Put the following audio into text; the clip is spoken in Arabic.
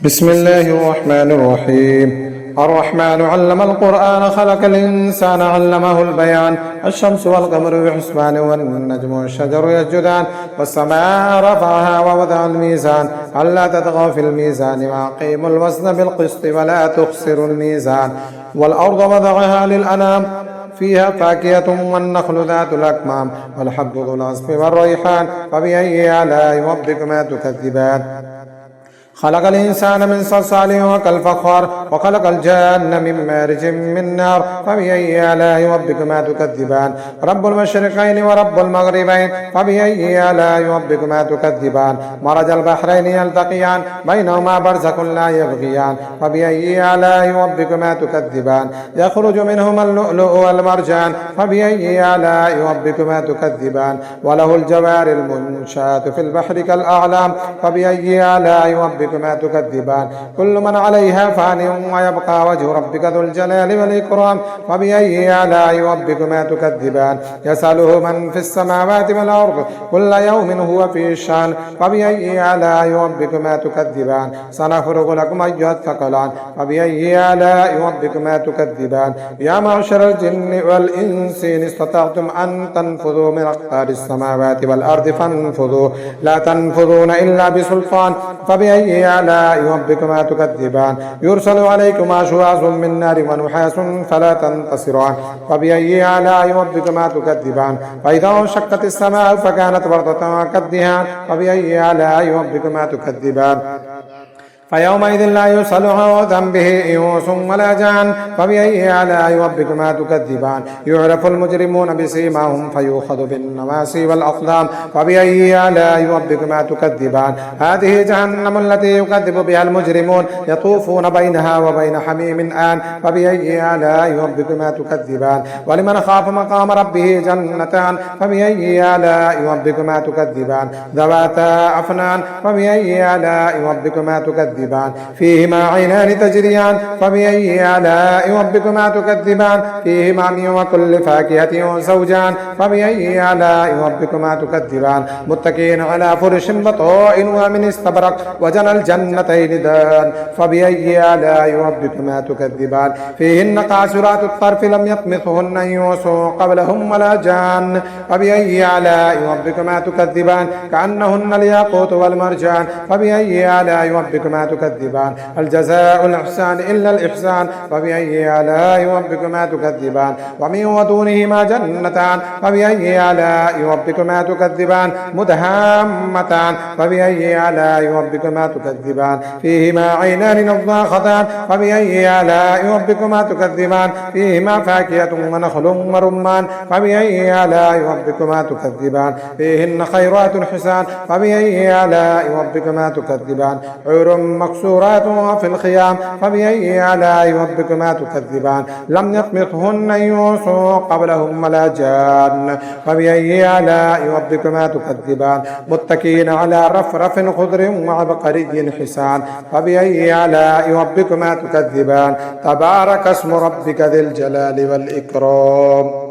بسم الله الرحمن الرحيم. الرحمن علم القرآن خلق الإنسان علمه البيان. الشمس والقمر بحسبان والنجم والشجر يسجدان والسماء رفعها ووضع الميزان ألا تطغوا في الميزان وأقيموا الوزن بالقسط ولا تخسروا الميزان والأرض وضعها للأنام فيها فاكهة والنخل ذات الأكمام والحب ذو العصف والريحان فبأي آلاء ربكما تكذبان. خلق الإنسان من صلصال وكالفخار وخلق الجان من مارج من نار فبأي آلاء ربكما تكذبان. رب المشرقين ورب المغربين فبأي آلاء ربكما تكذبان. مرج البحرين يلتقيان بينهما برزخ لا يبغيان فبأي آلاء ربكما تكذبان. يخرج منهما اللؤلؤ والمرجان فبأي آلاء ربكما تكذبان. وله الجوار المنشآت في البحر كالأعلام فبأي آلاء ربكما تكذبان. كل من عليها فان ويبقى وجه ربك ذو الجلال والإكرام فبأي آلاء ربكما تكذبان. يسأله من في السماوات والأرض كل يوم هو في شأن فبأي آلاء ربكما تكذبان. سنفرغ لكم أيها الثقلان فبأي آلاء ربكما تكذبان. يا معشر الجن والإنس إن استطعتم أن تنفذوا من أقطار السماوات والأرض فانفذوا لا تنفذون إلا بسلطان فبأي آلاء ربكما تكذبان. يرسل عليكما شواظ من نار ونحاس فلا تنتصران فبأي آلاء ربكما تكذبان. فإذا انشقت السماء فكانت وردة كالدهان فبأي آلاء ربكما تكذبان. فيومئذ لا يسأل عن ذنبه إنس ولا جان فبأي آلاء ربكما تكذبان. يعرف المجرمون بسيماهم فيؤخذ بالنواسي والأقدام فبأي آلاء ربكما تكذبان. هذه جهنم التي يكذب بها المجرمون يطوفون بينها وبين حميم آن فبأي آلاء ربكما تكذبان. ولمن خاف مقام ربه جنتان فبأي آلاء ربكما تكذبان. ذواتا أفنان فبأي آلاء ربكما تكذبان. فيهما عينان تجريان فبأي آلاء ربكما تكذبان. فيهما من وكل فاكهة زوجان فبأي آلاء ربكما تكذبان. متكئين على فرش بطائن ومن استبرق وجنى الجنتين دان فبأي آلاء ربكما تكذبان. فيهن قاصرات الطرف لم يطمثهن إنس قبلهم ولا جان فبأي آلاء ربكما تكذبان. كأنهن الياقوت والمرجان فبأي آلاء ربكما تكذبان. الجزاء الإحسان إلا الإحسان فبأي آلاء ربكما تكذبان. ومن ودونهما جنتان فبأي آلاء ربكما تكذبان. مدهامتان فبأي آلاء ربكما تكذبان. فيهما عينان نضاختان فبأي آلاء ربكما تكذبان. فيهما فاكهة ونخل ورمان فبأي آلاء ربكما تكذبان. فيهن خيرات حسان فبأي آلاء ربكما تكذبان. حور مقصورات في الخيام فبأي آلاء ربكما تكذبان. لم يطمثهن إنس قبلهم ولا جان فبأي آلاء ربكما تكذبان. متكئين على رفرف خضر وعبقري حسان فبأي آلاء ربكما تكذبان. تبارك اسم ربك ذي الجلال والإكرام.